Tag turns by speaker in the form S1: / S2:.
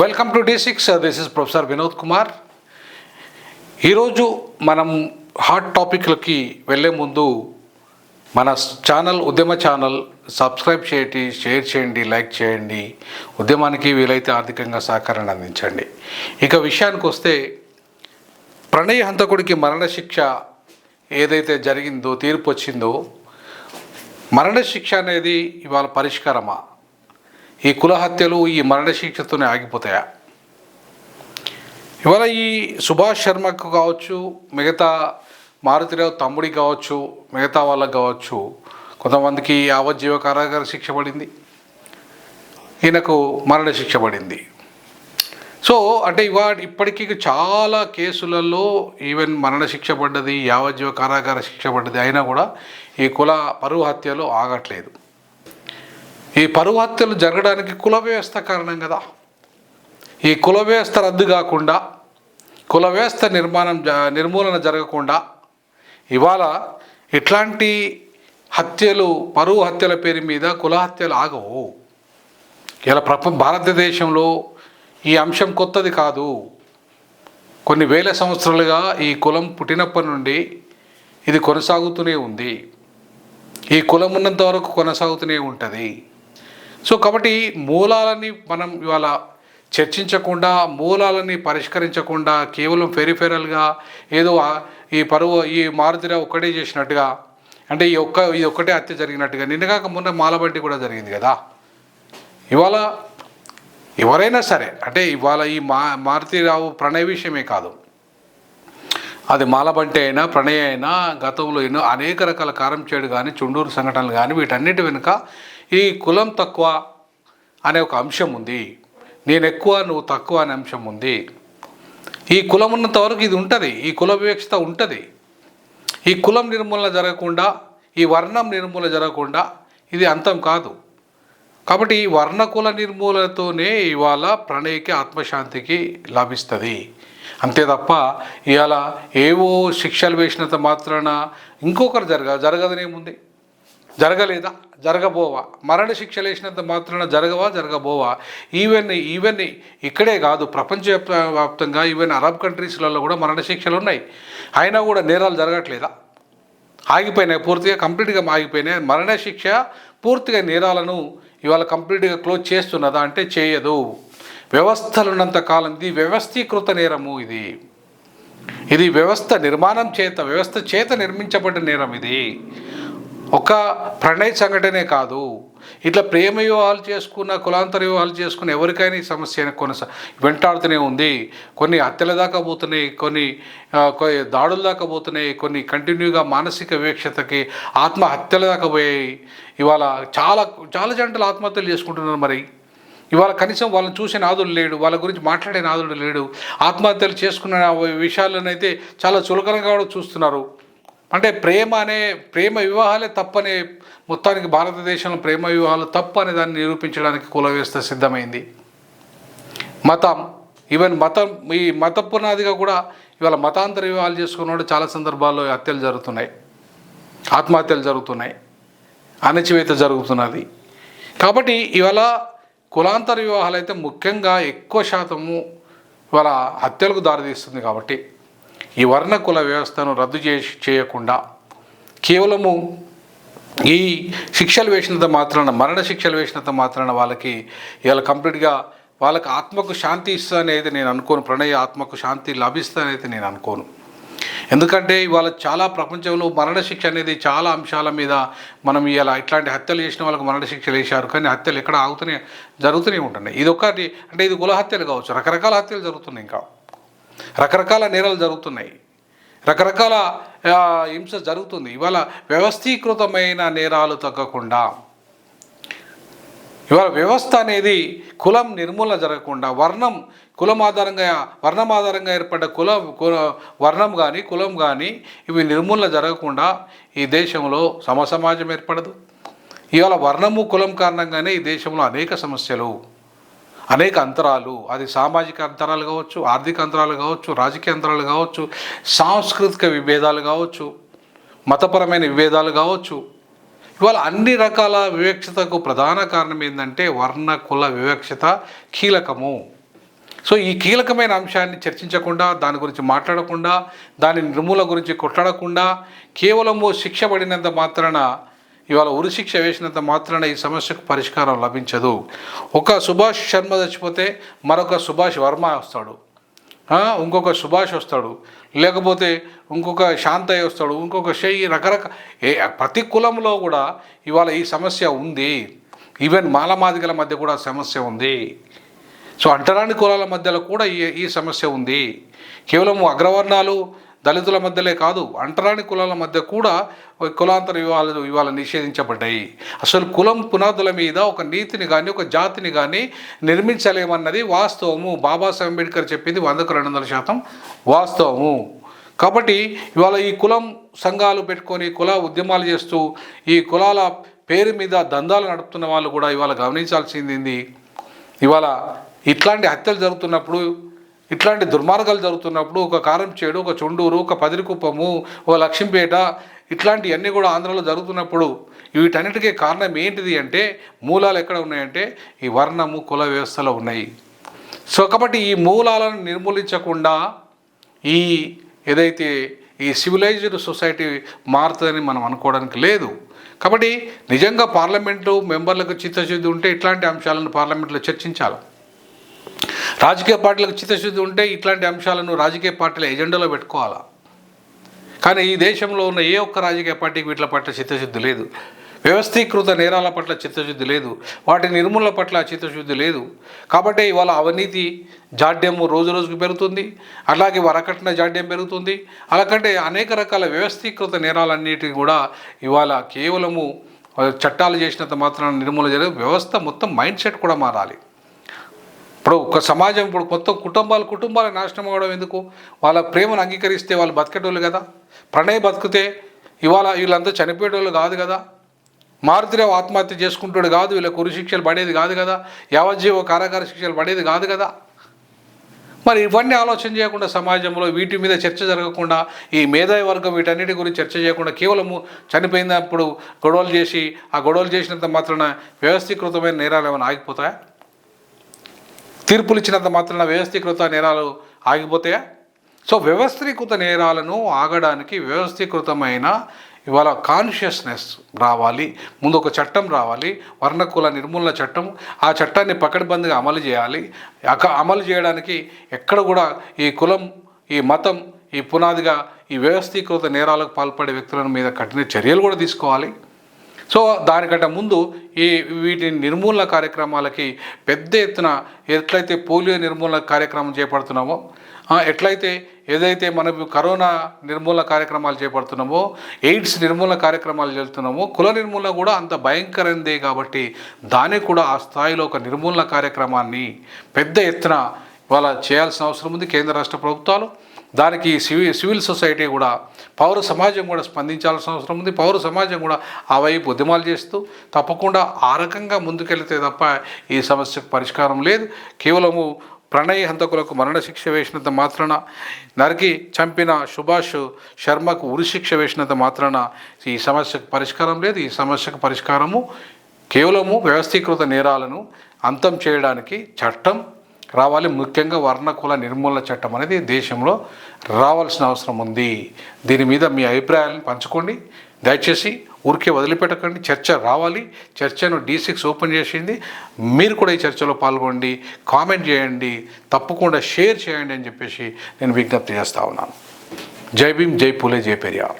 S1: Welcome to D6. This is professor Vinod Kumar. ఈరోజు మనం hot టాపిక్లకి వెళ్ళే ముందు మన ఉద్యమ ఛానల్ సబ్స్క్రైబ్ చేయండి, షేర్ చేయండి, లైక్ చేయండి. ఉద్యమానికి వీలైతే ఆర్థికంగా సహకారాన్ని అందించండి. ఇక విషయానికి వస్తే, ప్రణయ్ హంతకుడికి మరణశిక్ష ఏదైతే జరిగిందో, తీర్పు వచ్చిందో, మరణశిక్ష అనేది ఇవాళ పరిష్కారమా? ఈ కుల హత్యలు ఈ మరణశిక్షతోనే ఆగిపోతాయా? ఇవాళ ఈ సుభాష్ శర్మకు కావచ్చు, మిగతా మారుతిరావు తమ్ముడికి కావచ్చు, మిగతా వాళ్ళకు కావచ్చు, కొంతమందికి యావజ్జీవ కారాగార శిక్ష పడింది, ఈయనకు మరణశిక్ష పడింది. సో అంటే ఇప్పటికీ చాలా కేసులలో ఈవెన్ మరణశిక్ష పడ్డది, యావజ్జీవ కారాగార శిక్ష పడ్డది, అయినా కూడా ఈ కుల పరువు హత్యలు ఆగట్లేదు. ఈ పరువు హత్యలు జరగడానికి కుల వ్యవస్థ కారణం కదా. ఈ కుల వ్యవస్థ రద్దు కాకుండా, కుల వ్యవస్థ నిర్మూలన జరగకుండా ఇవాళ ఇట్లాంటి హత్యలు, పరువు హత్యల పేరు మీద కుల హత్యలు ఆగవు. ఇలా భారతదేశంలో ఈ అంశం కొత్తది కాదు. కొన్ని వేల సంవత్సరాలుగా ఈ కులం పుట్టినప్పటి నుండి ఇది కొనసాగుతూనే ఉంది. ఈ కులం ఉన్నంత వరకు కొనసాగుతూనే ఉంటుంది. సో కాబట్టి మూలాలని మనం ఇవాళ చర్చించకుండా, మూలాలని పరిష్కరించకుండా, కేవలం పెరిఫెరల్గా ఏదో ఈ మారుతిరావు ఒక్కడే చేసినట్టుగా, అంటే ఇది ఒక్కటే హత్య జరిగినట్టుగా, నిన్నగాక మొన్న మాలబంటి కూడా జరిగింది కదా. ఇవాళ ఎవరైనా సరే, అంటే ఇవాళ ఈ మారుతిరావు ప్రణయ్ విషయమే కాదు, అది మాలబంటి అయినా ప్రణయ్ అయినా, గతంలో ఎన్నో అనేక రకాల కారంచేడు కానీ, చుండూరు సంఘటనలు కానీ, వీటన్నిటి వెనుక ఈ కులం తక్కువ అనే ఒక అంశం ఉంది. నేను ఎక్కువ, నువ్వు తక్కువ అనే అంశం ఉంది. ఈ కులం ఉన్నంత వరకు ఇది ఉంటుంది, ఈ కుల వివక్షత ఉంటుంది. ఈ కులం నిర్మూలన జరగకుండా, ఈ వర్ణం నిర్మూలన జరగకుండా ఇది అంతం కాదు. కాబట్టి ఈ వర్ణకుల నిర్మూలనతోనే ఇవాళ ప్రణయ్కి ఆత్మశాంతికి లభిస్తుంది. అంతే తప్ప ఇవాళ ఏవో శిక్షలు వేసినంత మాత్రాన ఇంకొకరు జరగదనేముంది? జరగలేదా? జరగబోవా? మరణశిక్షలు వేసినంత మాత్రాన జరగబోవా? ఈవెన్ ఇక్కడే కాదు, ప్రపంచవ్యాప్తంగా ఈవెన్ అరబ్ కంట్రీస్లలో కూడా మరణశిక్షలు ఉన్నాయి. అయినా కూడా నేరాలు జరగట్లేదా? ఆగిపోయినాయి, పూర్తిగా కంప్లీట్గా ఆగిపోయినాయి. మరణశిక్ష పూర్తిగా నేరాలను ఇవాళ కంప్లీట్గా క్లోజ్ చేస్తున్నదా అంటే చేయదు. వ్యవస్థలున్నంత కాలం ఇది వ్యవస్థీకృత నేరము. ఇది వ్యవస్థ చేత నిర్మించబడ్డ నేరం. ఇది ఒక ప్రణయ్ సంఘటనే కాదు, ఇట్లా ప్రేమ వివాహాలు చేసుకున్న, కులాంతర వివాహాలు చేసుకున్న ఎవరికైనా ఈ సమస్య వెంటాడుతూనే ఉంది. కొన్ని హత్యల దాకా పోతున్నాయి, కొన్ని దాడుల దాకా పోతున్నాయి, కొన్ని కంటిన్యూగా మానసిక వివక్షతకి ఆత్మహత్యల దాకా పోయాయి. ఇవాళ చాలా చాలా జంటలు ఆత్మహత్యలు చేసుకుంటున్నారు. మరి ఇవాళ కనీసం వాళ్ళని చూసే నాదుడు లేడు, వాళ్ళ గురించి మాట్లాడే నాదుడు లేడు. ఆత్మహత్యలు చేసుకున్న విషయాలనైతే చాలా చులకనగా కూడా చూస్తున్నారు. అంటే ప్రేమ వివాహాలే తప్పనే, మొత్తానికి భారతదేశంలో ప్రేమ వివాహాలు తప్పు అనే దాన్ని నిరూపించడానికి కుల వ్యవస్థ సిద్ధమైంది. ఈ మత పునాదిగా కూడా ఇవాళ మతాంతర వివాహాలు చేసుకున్నవాడు చాలా సందర్భాల్లో హత్యలు జరుగుతున్నాయి, ఆత్మహత్యలు జరుగుతున్నాయి, అణచివేత జరుగుతున్నది. కాబట్టి ఇవాళ కులాంతర వివాహాలు అయితే ముఖ్యంగా ఎక్కువ శాతము ఇవాళ హత్యలకు దారితీస్తుంది. కాబట్టి ఈ వర్ణ కుల వ్యవస్థను రద్దు చేయకుండా కేవలము ఈ శిక్షలు వేసినంత మాత్రాన, మరణ శిక్షలు వేసినంత మాత్రాన వాళ్ళకి ఇవాళ కంప్లీట్గా వాళ్ళకి ఆత్మకు శాంతి ఇస్తుందనేది నేను అనుకోను. ప్రణయ్ ఆత్మకు శాంతి లభిస్తుందనైతే నేను అనుకోను. ఎందుకంటే ఇవాళ చాలా ప్రపంచంలో మరణశిక్ష అనేది చాలా అంశాల మీద మనం ఇలా ఇట్లాంటి హత్యలు చేసిన వాళ్ళకి మరణశిక్షలు వేశారు, కానీ హత్యలు ఎక్కడ జరుగుతూనే ఉంటున్నాయి. ఇది ఒకటి, అంటే ఇది కుల హత్యలు కావచ్చు, రకరకాల హత్యలు జరుగుతున్నాయి, ఇంకా రకరకాల నేరాలు జరుగుతున్నాయి, రకరకాల హింస జరుగుతుంది. ఇవాళ వ్యవస్థీకృతమైన నేరాలు తగ్గకుండా, ఇవాళ వ్యవస్థ అనేది కులం నిర్మూలన జరగకుండా, వర్ణం ఆధారంగా ఏర్పడ్డ వర్ణం కానీ కులం కానీ ఇవి నిర్మూలన జరగకుండా ఈ దేశంలో సమసమాజం ఏర్పడదు. ఇవాళ వర్ణము కులం కారణంగానే ఈ దేశంలో అనేక సమస్యలు, అనేక అంతరాలు, అది సామాజిక అంతరాలు కావచ్చు, ఆర్థిక అంతరాలు కావచ్చు, రాజకీయ అంతరాలు కావచ్చు, సాంస్కృతిక విభేదాలు కావచ్చు, మతపరమైన విభేదాలు కావచ్చు. ఇవాళ అన్ని రకాల వివక్షతకు ప్రధాన కారణం ఏంటంటే వర్ణ కుల వివక్షత కీలకము. సో ఈ కీలకమైన అంశాన్ని చర్చించకుండా, దాని గురించి మాట్లాడకుండా, దాని నిర్మూలన గురించి కొట్లాడకుండా, కేవలము శిక్ష పడినంత మాత్రాన, ఇవాళ ఉరిశిక్ష వేసినంత మాత్రాన ఈ సమస్యకు పరిష్కారం లభించదు. ఒక సుభాష్ శర్మ చచ్చిపోతే మరొక సుభాష్ వర్మ వస్తాడు, ఇంకొక సుభాష్ వస్తాడు, లేకపోతే ఇంకొక శాంతయ్య వస్తాడు, ఇంకొక ప్రతి కులంలో కూడా ఇవాళ ఈ సమస్య ఉంది. ఈవెన్ మాలమాదిగల మధ్య కూడా సమస్య ఉంది. సో అంటరాని కులాల మధ్యలో కూడా ఈ సమస్య ఉంది. కేవలం అగ్రవర్ణాలు దళితుల మధ్యలే కాదు, అంటరాని కులాల మధ్య కూడా కులాంతర వివాహాలు ఇవాళ నిషేధించబడ్డాయి. అసలు కులం పునాదుల మీద ఒక నీతిని కానీ ఒక జాతిని కానీ నిర్మించలేమన్నది వాస్తవము. బాబాసాహెబ్ అంబేద్కర్ చెప్పింది 100కు 200% వాస్తవము. కాబట్టి ఇవాళ ఈ కులం సంఘాలు పెట్టుకొని కుల ఉద్యమాలు చేస్తూ ఈ కులాల పేరు మీద దందాలు నడుపుతున్న వాళ్ళు కూడా ఇవాళ గమనించాల్సింది, ఇవాళ ఇట్లాంటి హత్యలు జరుగుతున్నప్పుడు, ఇట్లాంటి దుర్మార్గాలు జరుగుతున్నప్పుడు, ఒక కారంచేడు, ఒక చుండూరు, ఒక పదిరికుప్పము, ఒక లక్ష్మీపేట, ఇట్లాంటివన్నీ కూడా ఆంధ్రలో జరుగుతున్నప్పుడు వీటన్నిటికీ కారణం ఏంటిది అంటే, మూలాలు ఎక్కడ ఉన్నాయంటే ఈ వర్ణము కుల వ్యవస్థలో ఉన్నాయి. సో కాబట్టి ఈ మూలాలను నిర్మూలించకుండా ఏదైతే ఈ సివిలైజ్డ్ సొసైటీ మారుతుందని మనం అనుకోవడానికి లేదు. కాబట్టి నిజంగా పార్లమెంటు మెంబర్లకు చిత్తశుద్ధి ఉంటే ఇట్లాంటి అంశాలను పార్లమెంట్లో చర్చించాలి. రాజకీయ పార్టీలకు చిత్తశుద్ధి ఉంటే ఇట్లాంటి అంశాలను రాజకీయ పార్టీల ఎజెండాలో పెట్టుకోవాలా. కానీ ఈ దేశంలో ఉన్న ఏ ఒక్క రాజకీయ పార్టీకి వీటి పట్ల చిత్తశుద్ధి లేదు. వ్యవస్థీకృత నేరాల పట్ల చిత్తశుద్ధి లేదు, వాటి నిర్మూలన పట్ల చిత్తశుద్ధి లేదు. కాబట్టి ఇవాళ అవినీతి జాడ్యము రోజు రోజుకు పెరుగుతుంది, అలాగే వరకట్న జాడ్యం పెరుగుతుంది. అలాగంటే అనేక రకాల వ్యవస్థీకృత నేరాలన్నిటికీ కూడా ఇవాళ కేవలము చట్టాలు చేసినంత మాత్రాన నిర్మూలన జరిగే వ్యవస్థ మొత్తం మైండ్ సెట్ కూడా మారాలి. ఇప్పుడు ఒక సమాజం ఇప్పుడు మొత్తం కుటుంబాలు నాశనం అవ్వడం ఎందుకు? వాళ్ళ ప్రేమను అంగీకరిస్తే వాళ్ళు బతికేటోళ్ళు కదా. ప్రణయ్ బతికితే ఇవాళ వీళ్ళంతా చనిపోయేటోళ్ళు కాదు కదా. మారుతిరావు ఆత్మహత్య చేసుకుంటాడు కాదు, వీళ్ళకి ఉరి శిక్షలు పడేది కాదు కదా, యావజ్జీవ కారాగార శిక్షలు పడేది కాదు కదా. మరి ఇవన్నీ ఆలోచన చేయకుండా సమాజంలో వీటి మీద చర్చ జరగకుండా, ఈ మేధావి వర్గం వీటన్నిటి గురించి చర్చ చేయకుండా కేవలము చనిపోయినప్పుడు గొడవలు చేసి ఆ గొడవలు చేసినంత మాత్రాన వ్యవస్థీకృతమైన నేరాలు ఏమైనా ఆగిపోతాయా? తీర్పులు ఇచ్చినంత మాత్రాన వ్యవస్థీకృత నేరాలు ఆగిపోతాయా? సో వ్యవస్థీకృత నేరాలను ఆగడానికి వ్యవస్థీకృతమైన ఇవాళ కాన్షియస్నెస్ రావాలి. ముందు ఒక చట్టం రావాలి, వర్ణకుల నిర్మూలన చట్టం. ఆ చట్టాన్ని పకడ్బందీగా అమలు చేయాలి. అమలు చేయడానికి ఎక్కడ కూడా ఈ కులం, ఈ మతం, ఈ పునాదిగా ఈ వ్యవస్థీకృత నేరాలకు పాల్పడే వ్యక్తుల మీద కఠిన చర్యలు కూడా తీసుకోవాలి. సో దానికంటే ముందు వీటి నిర్మూలన కార్యక్రమాలకి పెద్ద ఎత్తున ఎట్లయితే పోలియో నిర్మూలన కార్యక్రమం చేపడుతున్నామో, ఎట్లయితే ఏదైతే మనం కరోనా నిర్మూలన కార్యక్రమాలు చేపడుతున్నామో, ఎయిడ్స్ నిర్మూలన కార్యక్రమాలు చేస్తున్నామో, కుల నిర్మూలన కూడా అంత భయంకరందే. కాబట్టి దానికి కూడా ఆ స్థాయిలో ఒక నిర్మూలన కార్యక్రమాన్ని పెద్ద ఎత్తున ఇవాళ చేయాల్సిన అవసరం ఉంది కేంద్ర రాష్ట్ర ప్రభుత్వాలు. దానికి సివిల్ సొసైటీ కూడా, పౌర సమాజం కూడా స్పందించాల్సిన అవసరం ఉంది. పౌర సమాజం కూడా ఆ వైపు ఉద్యమాలు చేస్తూ తప్పకుండా ఆ రకంగా ముందుకెళ్తే తప్ప ఈ సమస్యకు పరిష్కారం లేదు. కేవలము ప్రణయ్ హంతకులకు మరణశిక్ష వేసినంత మాత్రాన, నరికి చంపిన సుభాష్ శర్మకు ఉరిశిక్ష వేసినంత మాత్రాన ఈ సమస్యకు పరిష్కారం లేదు. ఈ సమస్యకు పరిష్కారము కేవలము వ్యవస్థీకృత నేరాలను అంతం చేయడానికి చట్టం రావాలి. ముఖ్యంగా వర్ణకుల నిర్మూలన చట్టం అనేది దేశంలో రావాల్సిన అవసరం ఉంది. దీని మీద మీ అభిప్రాయాలను పంచుకోండి. దయచేసి ఊరికే వదిలిపెట్టకండి. చర్చ రావాలి. చర్చను D6 ఓపెన్ చేసింది. మీరు కూడా ఈ చర్చలో పాల్గొండి, కామెంట్ చేయండి, తప్పకుండా షేర్ చేయండి అని చెప్పేసి నేను విజ్ఞప్తి చేస్తూ ఉన్నాను. జై భీమ్, జై పూలే, జై పెరియార్.